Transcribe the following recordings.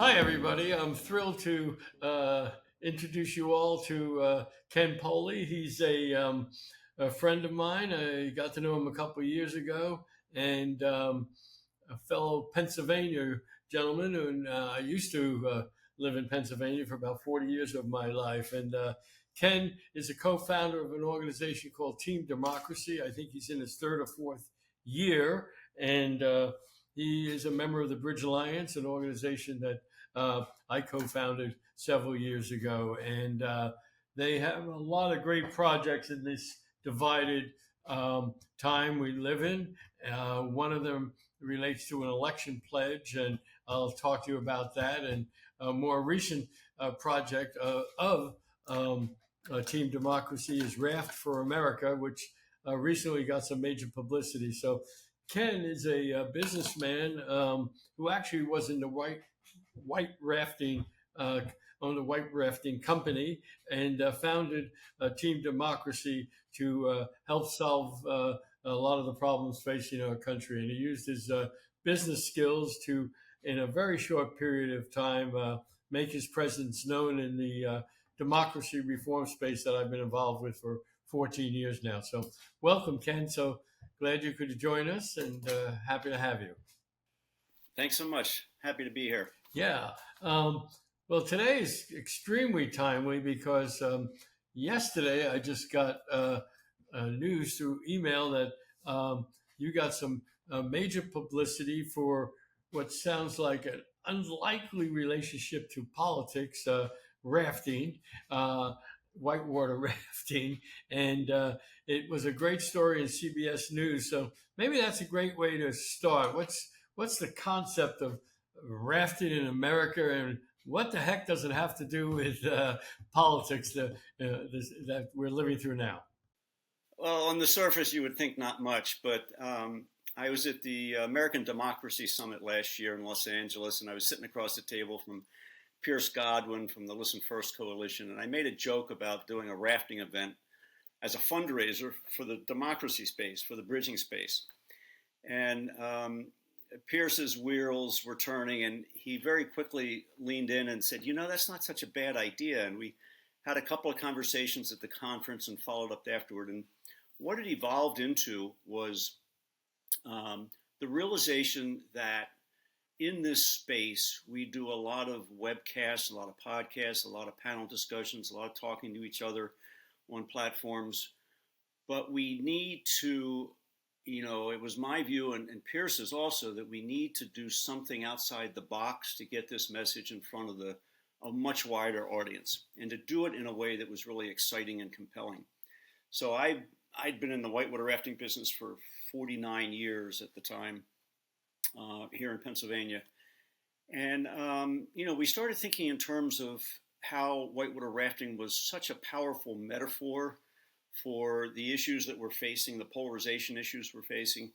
Hi, everybody. I'm thrilled to introduce you all to Ken Powley. He's a friend of mine. I got to know him a couple of years ago, and a fellow Pennsylvania gentleman. And I used to live in Pennsylvania for about 40 years of my life. And Ken is a co founder of an organization called Team Democracy. I think he's in his third or fourth year. And he is a member of the Bridge Alliance, an organization that I co founded several years ago. And they have a lot of great projects in this divided time we live in. One of them relates to an election pledge, and I'll talk to you about that. And a more recent project of Team Democracy is Raft for America, which recently got some major publicity. So Ken is a businessman who actually was in the white rafting uh, owned a white rafting company and founded Team Democracy to help solve a lot of the problems facing our country. And he used his business skills to, in a very short period of time, make his presence known in the democracy reform space that I've been involved with for 14 years now. So, welcome, Ken. So glad you could join us, and happy to have you. Thanks so much. Happy to be here. Yeah. Um, well, today is extremely timely because yesterday I just got news through email that you got some major publicity for what sounds like an unlikely relationship to politics, rafting, uh, whitewater rafting. And it was a great story in CBS News. So maybe that's a great way to start. What's the concept of rafting in America, and what the heck does it have to do with politics that we're living through now? Well, on the surface, you would think not much, but I was at the American Democracy Summit last year in Los Angeles, and I was sitting across the table from Pierce Godwin from the Listen First Coalition, and I made a joke about doing a rafting event as a fundraiser for the democracy space, for the bridging space. And Pierce's wheels were turning, and he very quickly leaned in and said, "You know, that's not such a bad idea." And we had a couple of conversations at the conference and followed up afterward. And what it evolved into was the realization that in this space, we do a lot of webcasts, a lot of podcasts, a lot of panel discussions, a lot of talking to each other on platforms. But we need to, it was my view and Pierce's also that we need to do something outside the box to get this message in front of a much wider audience and to do it in a way that was really exciting and compelling. So I'd been in the whitewater rafting business for 49 years at the time here in Pennsylvania. And, we started thinking in terms of how whitewater rafting was such a powerful metaphor for the issues that we're facing, the polarization issues we're facing.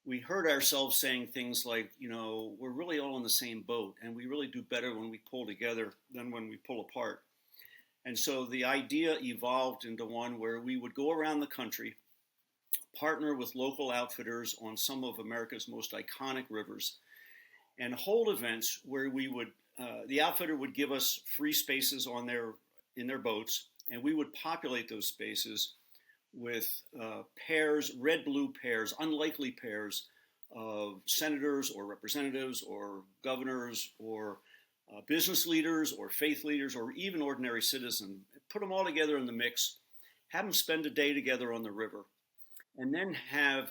We heard ourselves saying things like, we're really all in the same boat, and we really do better when we pull together than when we pull apart. And so the idea evolved into one where we would go around the country, partner with local outfitters on some of America's most iconic rivers, and hold events where the outfitter would give us free spaces in their boats, and we would populate those spaces with pairs, red-blue pairs, unlikely pairs of senators or representatives or governors or business leaders or faith leaders or even ordinary citizens. Put them all together in the mix, have them spend a day together on the river, and then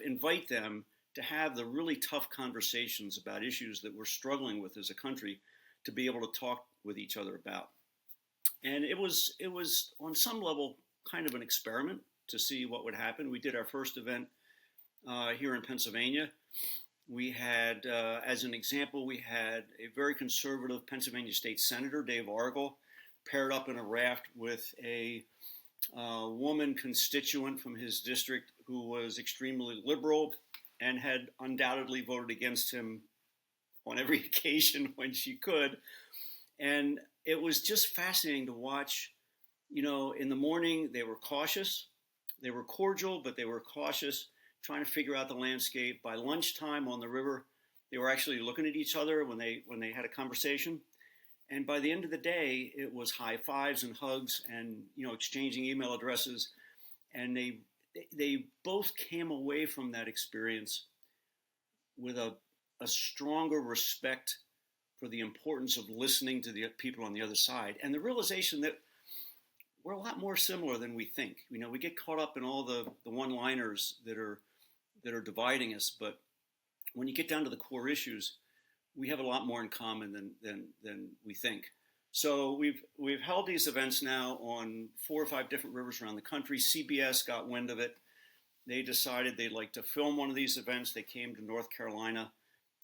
invite them to have the really tough conversations about issues that we're struggling with as a country to be able to talk with each other about. And it was on some level kind of an experiment to see what would happen. We did our first event here in Pennsylvania. We had, as an example, we had a very conservative Pennsylvania state senator, Dave Argall, paired up in a raft with a woman constituent from his district who was extremely liberal and had undoubtedly voted against him on every occasion when she could. And it was just fascinating to watch. In the morning, they were cautious. They were cordial, but they were cautious, trying to figure out the landscape. By lunchtime on the river, they were actually looking at each other when they had a conversation. And by the end of the day, it was high fives and hugs and exchanging email addresses. And they both came away from that experience with a stronger respect for the importance of listening to the people on the other side, and the realization that we're a lot more similar than we think. We get caught up in all the one-liners that are dividing us, but when you get down to the core issues, we have a lot more in common than we think. So we've held these events now on 4 or 5 different rivers around the country. CBS got wind of it. They decided they'd like to film one of these events. They came to North Carolina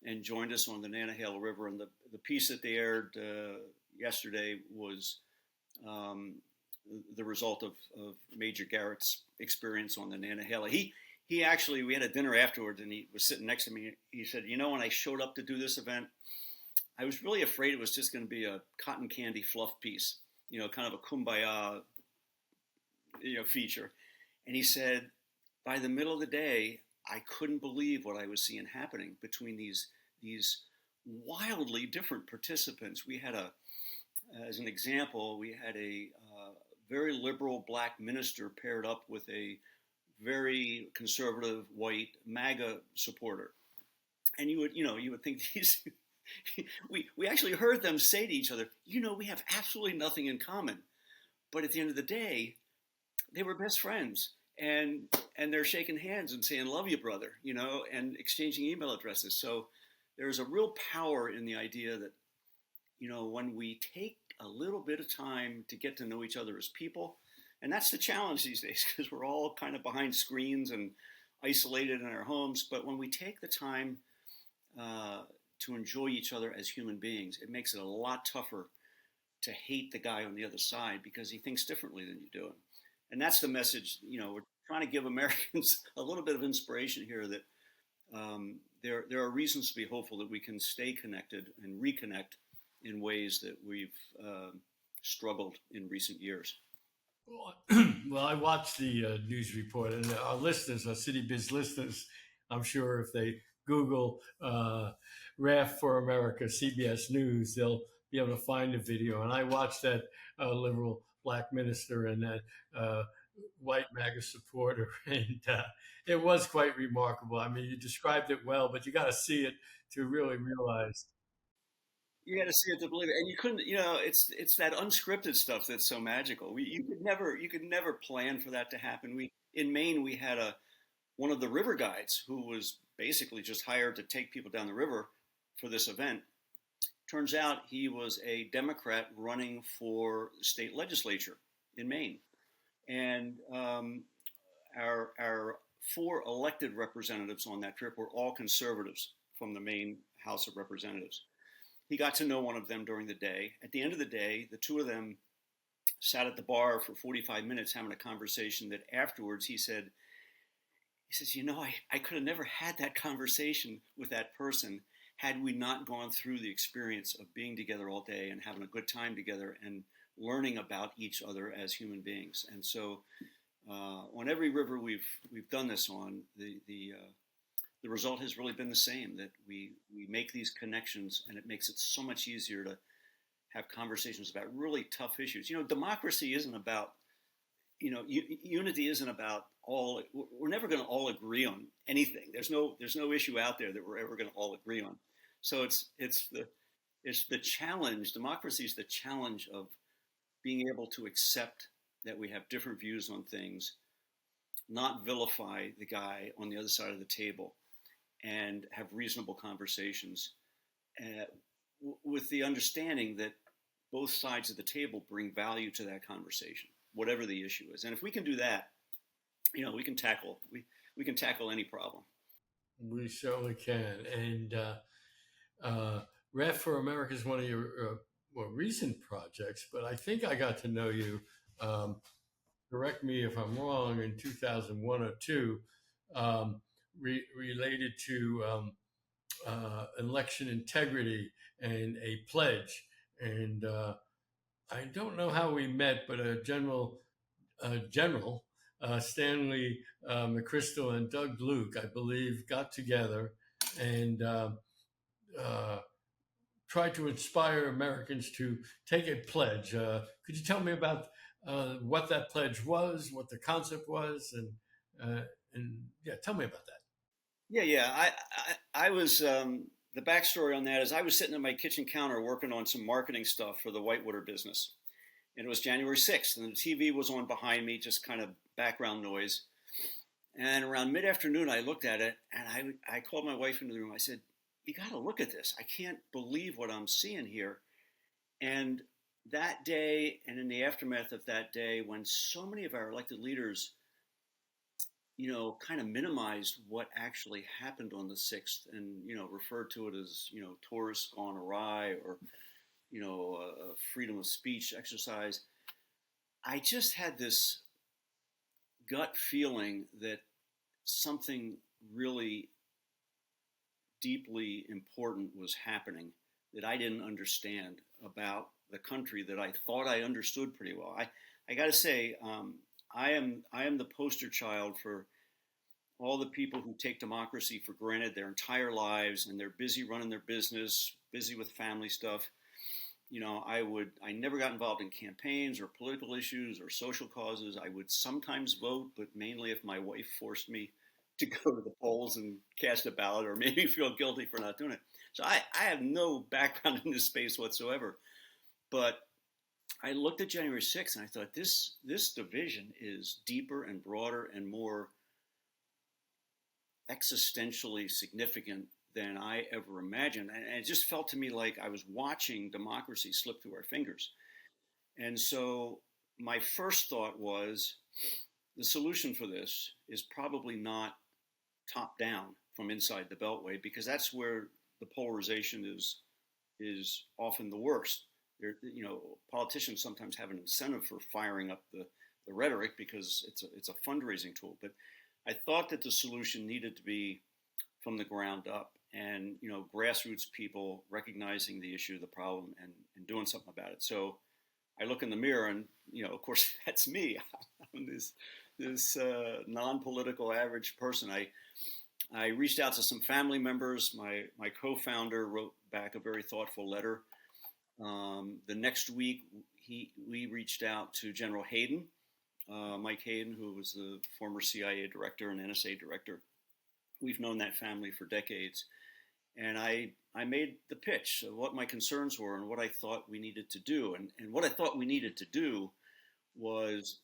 and joined us on the Nantahala River. And the piece that they aired yesterday was the result of Major Garrett's experience on the Nantahala. He actually, we had a dinner afterwards, and he was sitting next to me. He said, when I showed up to do this event, I was really afraid it was just going to be a cotton candy fluff piece, kind of a kumbaya, feature. And he said, by the middle of the day, I couldn't believe what I was seeing happening between these wildly different participants. We had as an example, we had a very liberal black minister paired up with a very conservative white MAGA supporter, and you would think these. we actually heard them say to each other, we have absolutely nothing in common, but at the end of the day, they were best friends, and they're shaking hands and saying "love you, brother," and exchanging email addresses. So there's a real power in the idea that when we take a little bit of time to get to know each other as people. And that's the challenge these days, because we're all kind of behind screens and isolated in our homes. But when we take the time to enjoy each other as human beings, it makes it a lot tougher to hate the guy on the other side because he thinks differently than you do. And that's the message. We're trying to give Americans a little bit of inspiration here that there are reasons to be hopeful that we can stay connected and reconnect in ways that we've struggled in recent years. Well, I watched the news report, and our listeners, our City Biz listeners, I'm sure if they Google RAF for America CBS News, they'll be able to find the video. And I watched that liberal black minister and that white MAGA supporter, and it was quite remarkable. I mean, you described it well, but you got to see it to really realize. You got to see it to believe it, and you couldn't. It's that unscripted stuff that's so magical. You could never plan for that to happen. We in Maine we had one of the river guides who was basically just hired to take people down the river for this event. Turns out he was a Democrat running for the state legislature in Maine, and our 4 elected representatives on that trip were all conservatives from the Maine House of Representatives. He got to know one of them during the day. At the end of the day, the 2 of them sat at the bar for 45 minutes having a conversation that afterwards he says, I could have never had that conversation with that person had we not gone through the experience of being together all day and having a good time together and learning about each other as human beings. And so on every river we've done this on, the result has really been the same, that we make these connections, and it makes it so much easier to have conversations about really tough issues. Democracy isn't about, unity isn't about we're never going to all agree on anything. There's no issue out there that we're ever going to all agree on. So it's the challenge. Democracy is the challenge of being able to accept that we have different views on things, not vilify the guy on the other side of the table, and have reasonable conversations with the understanding that both sides of the table bring value to that conversation, whatever the issue is. And if we can do that, we can tackle any problem. We certainly can. And RAF for America is one of your more recent projects, but I think I got to know you. Correct me if I'm wrong. In 2001 or two. Related to election integrity and a pledge. And I don't know how we met, but General Stanley McChrystal and Doug Luke, I believe, got together and try to inspire Americans to take a pledge. Could you tell me about what that pledge was, what the concept was, and yeah, tell me about that. Yeah. I was the backstory on that is I was sitting at my kitchen counter working on some marketing stuff for the whitewater business, and it was January 6th, and the TV was on behind me, just kind of background noise. And around mid afternoon, I looked at it, and I called my wife into the room. I said, "You got to look at this. I can't believe what I'm seeing here." And that day, and in the aftermath of that day, when so many of our elected leaders kind of minimized what actually happened on the 6th and, referred to it as, tourists gone awry or, a freedom of speech exercise. I just had this gut feeling that something really deeply important was happening that I didn't understand about the country that I thought I understood pretty well. I got to say, I am the poster child for all the people who take democracy for granted their entire lives, and they're busy running their business, busy with family stuff. I never got involved in campaigns or political issues or social causes. I would sometimes vote, but mainly if my wife forced me to go to the polls and cast a ballot or made me feel guilty for not doing it. So I have no background in this space whatsoever. But I looked at January 6th and I thought this division is deeper and broader and more existentially significant than I ever imagined. And it just felt to me like I was watching democracy slip through our fingers. And so my first thought was the solution for this is probably not top down from inside the Beltway, because that's where the polarization is often the worst. Politicians sometimes have an incentive for firing up the rhetoric because it's a fundraising tool. But I thought that the solution needed to be from the ground up, and grassroots people recognizing the issue, the problem, and doing something about it. So I look in the mirror, and of course, that's me. I'm this non-political average person. I reached out to some family members. My co-founder wrote back a very thoughtful letter. The next week, we reached out to General Hayden, Mike Hayden, who was the former CIA director and NSA director. We've known that family for decades. And I made the pitch of what my concerns were and what I thought we needed to do. And what I thought we needed to do was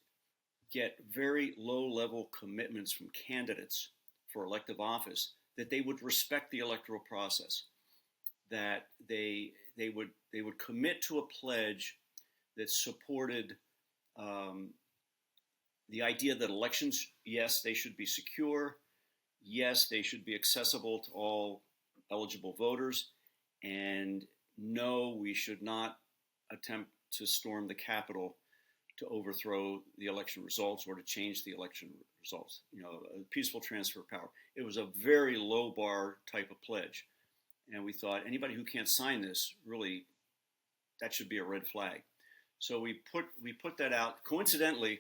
get very low-level commitments from candidates for elective office that they would respect the electoral process, that they would commit to a pledge that supported the idea that elections, yes, they should be secure, yes, they should be accessible to all eligible voters, and no, we should not attempt to storm the Capitol to overthrow the election results or to change the election results. A peaceful transfer of power. It was a very low bar type of pledge. And we thought anybody who can't sign this, really, that should be a red flag. So we put that out. Coincidentally,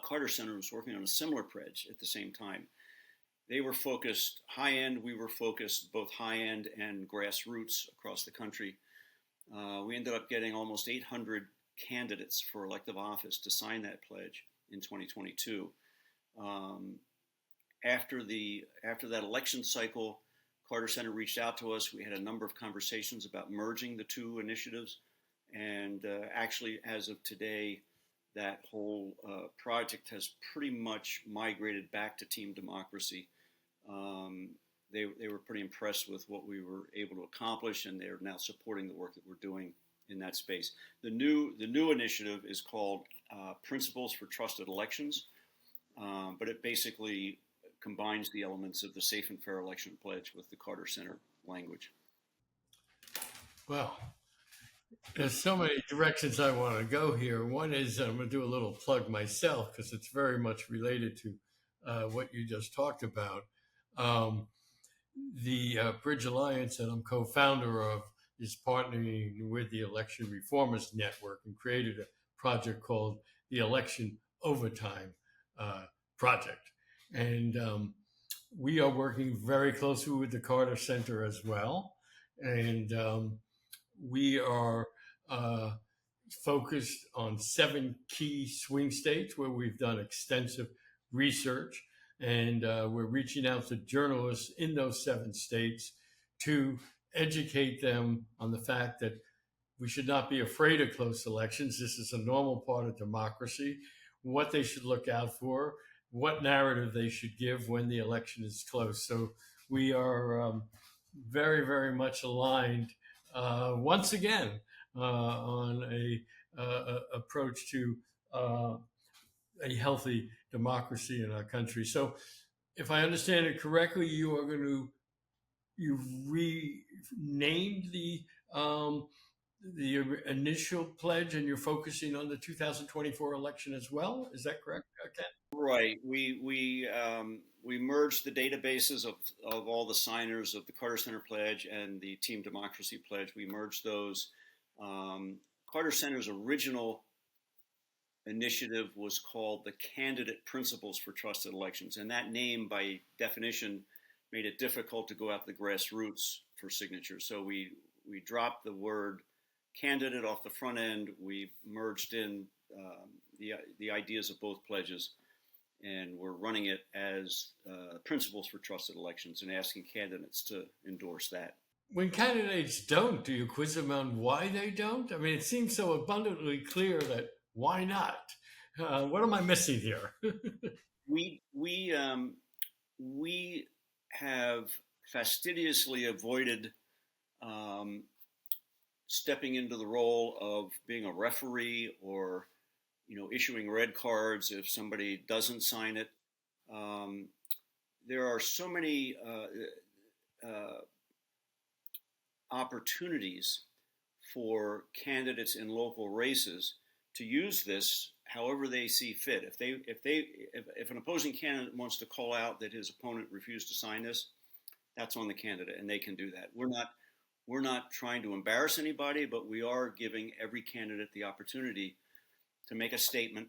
Carter Center was working on a similar pledge at the same time. They were focused high end. We were focused both high end and grassroots across the country. We ended up getting almost 800 candidates for elective office to sign that pledge in 2022. After that election cycle, Carter Center reached out to us. We had a number of conversations about merging the two initiatives. And actually, as of today, that whole project has pretty much migrated back to Team Democracy. They were pretty impressed with what we were able to accomplish, and they're now supporting the work that we're doing in that space. The new initiative is called Principles for Trusted Elections, but it basically combines the elements of the Safe and Fair Election Pledge with the Carter Center language. Well, there's so many directions I want to go here. One is I'm going to do a little plug myself because it's very much related to what you just talked about. The Bridge Alliance that I'm co-founder of is partnering with the Election Reformers Network and created a project called the Election Overtime Project. And we are working very closely with the Carter Center as well. And we are uh, focused on 7 key swing states where we've done extensive research, and we're reaching out to journalists in those 7 states to educate them on the fact that we should not be afraid of close elections. This is a normal part of democracy, what they should look out for, what narrative they should give when the election is close. So we are very, very much aligned once again on approach to uh, a healthy democracy in our country. So, if I understand it correctly, you renamed the initial pledge, and you're focusing on the 2024 election as well. Is that correct, Ken? Right. We merged the databases of all the signers of the Carter Center Pledge and the Team Democracy Pledge. We merged those. Carter Center's original initiative was called the Candidate Principles for Trusted Elections, and that name, by definition, made it difficult to go out the grassroots for signatures. So we dropped the word candidate off the front end. We merged in the ideas of both pledges, and we're running it as Principles for Trusted Elections and asking candidates to endorse that. When candidates don't, do you quiz them on why they don't? I mean, it seems so abundantly clear that why not? What am I missing here? We have fastidiously avoided stepping into the role of being a referee or issuing red cards if somebody doesn't sign it. There are so many opportunities for candidates in local races to use this however they see fit. If an opposing candidate wants to call out that his opponent refused to sign this, that's on the candidate, and they can do that. We're not trying to embarrass anybody, but we are giving every candidate the opportunity to make a statement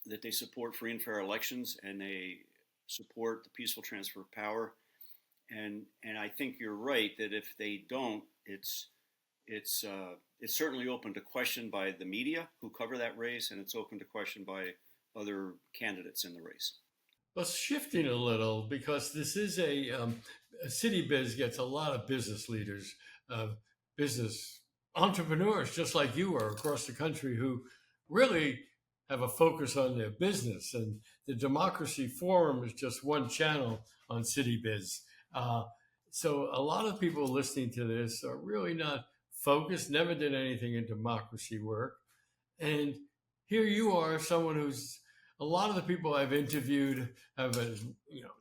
that they support free and fair elections and they support the peaceful transfer of power. And I think you're right that if they don't, it's certainly open to question by the media who cover that race, and it's open to question by other candidates in the race. Well, shifting a little, because this is a City Biz gets a lot of business leaders, business entrepreneurs, just like you are across the country, who really have a focus on their business. And the Democracy Forum is just one channel on City Biz. So a lot of people listening to this are really not focused, never did anything in democracy work. And here you are, someone who's a lot of the people I've interviewed have a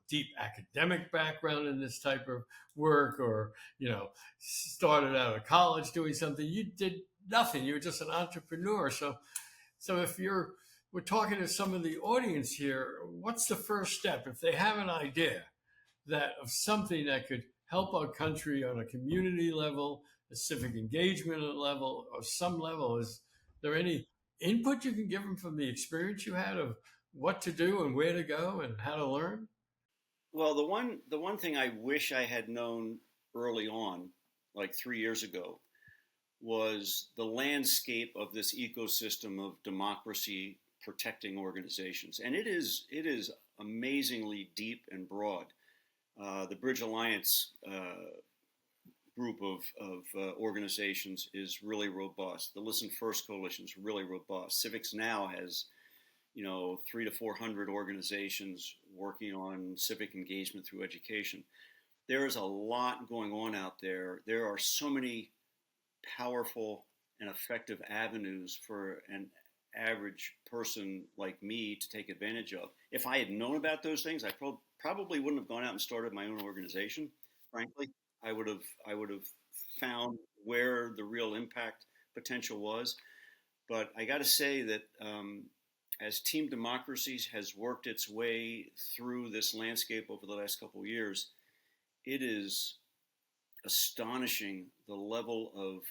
deep academic background in this type of work, or started out of college doing something. You did nothing. You were just an entrepreneur. So if we're talking to some of the audience here, what's the first step if they have an idea of something that could help our country on a community level, a civic engagement level, or some level? Is there any input you can give them from the experience you had of what to do and where to go and how to learn? Well, the one thing I wish I had known early on, like 3 years ago, was the landscape of this ecosystem of democracy protecting organizations, and it is amazingly deep and broad. The Bridge Alliance group of organizations is really robust. The Listen First Coalition is really robust. Civics Now has 300 to 400 organizations working on civic engagement through education. There is a lot going on out there. There are so many powerful and effective avenues for an average person like me to take advantage of. If I had known about those things, I probably wouldn't have gone out and started my own organization. Frankly, I would have found where the real impact potential was. But I got to say that as Team Democracies has worked its way through this landscape over the last couple of years, it is astonishing the level of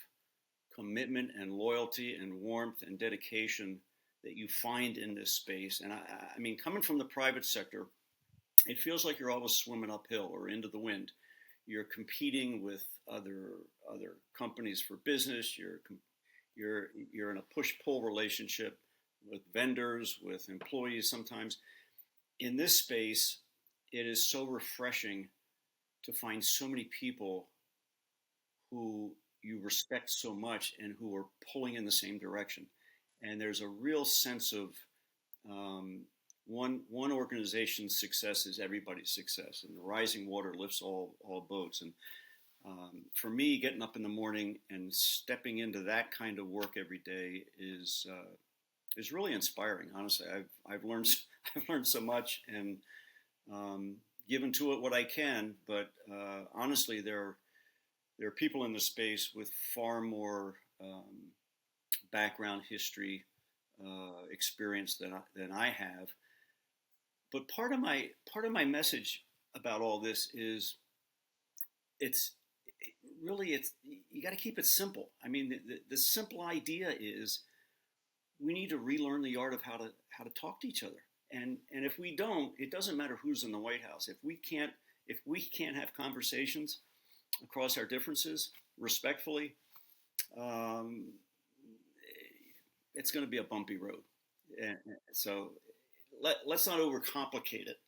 commitment and loyalty and warmth and dedication that you find in this space. And I mean, coming from the private sector, it feels like you're always swimming uphill or into the wind. you're competing with other companies for business. You're in a push-pull relationship with vendors, with employees sometimes. In this space, it is so refreshing to find so many people who you respect so much and who are pulling in the same direction. And there's a real sense of one organization's success is everybody's success, and the rising water lifts all boats. And for me, getting up in the morning and stepping into that kind of work every day is really inspiring. Honestly, I've learned I've learned so much and given to it what I can. But honestly, there are people in the space with far more background, history, experience than I have. But part of my message about all this is it's you got to keep it simple. I mean, the simple idea is we need to relearn the art of how to talk to each other. And if we don't, it doesn't matter who's in the White House. If we can't have conversations across our differences respectfully, it's going to be a bumpy road. And so let's not overcomplicate it.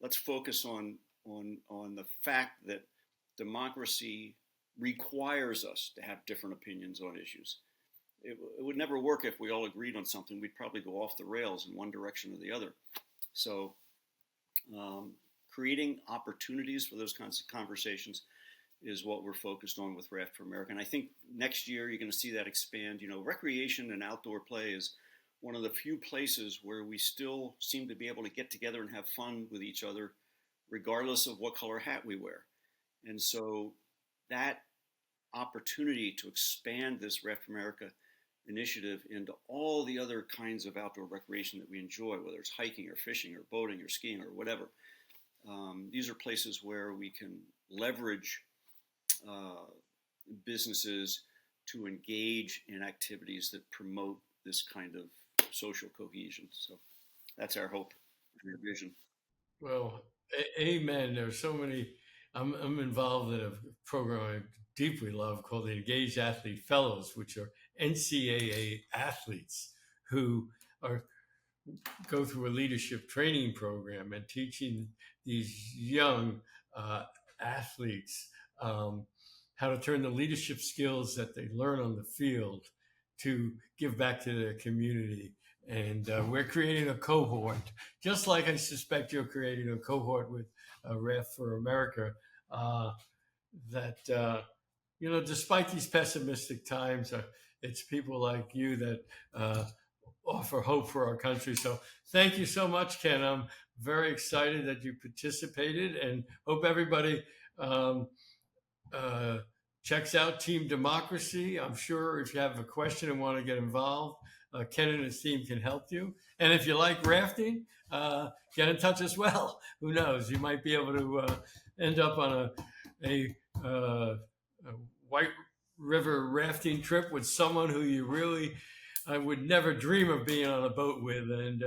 Let's focus on the fact that democracy requires us to have different opinions on issues. It would never work if we all agreed on something. We'd probably go off the rails in one direction or the other. So creating opportunities for those kinds of conversations is what we're focused on with Raft for America. And I think next year you're going to see that expand. You know, recreation and outdoor play is one of the few places where we still seem to be able to get together and have fun with each other, regardless of what color hat we wear. And so that opportunity to expand this Raft for America initiative into all the other kinds of outdoor recreation that we enjoy, whether it's hiking or fishing or boating or skiing or whatever. These are places where we can leverage businesses to engage in activities that promote this kind of social cohesion. So that's our hope and our vision. Well, amen. There's so many. I'm involved in a program I deeply love called the Engaged Athlete Fellows, which are NCAA athletes who are go through a leadership training program and teaching these young athletes how to turn the leadership skills that they learn on the field to give back to their community. And we're creating a cohort, just like I suspect you're creating a cohort with Raft for America, that, despite these pessimistic times, it's people like you that offer hope for our country. So thank you so much, Ken. I'm very excited that you participated and hope everybody checks out Team Democracy. I'm sure if you have a question and want to get involved, Ken and his team can help you. And if you like rafting, get in touch as well. Who knows? You might be able to end up on a White River rafting trip with someone who you really would never dream of being on a boat with, and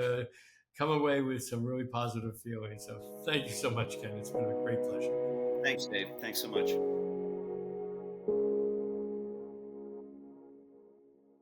come away with some really positive feelings. So thank you so much, Ken. It's been a great pleasure. Thanks, Dave. Thanks so much.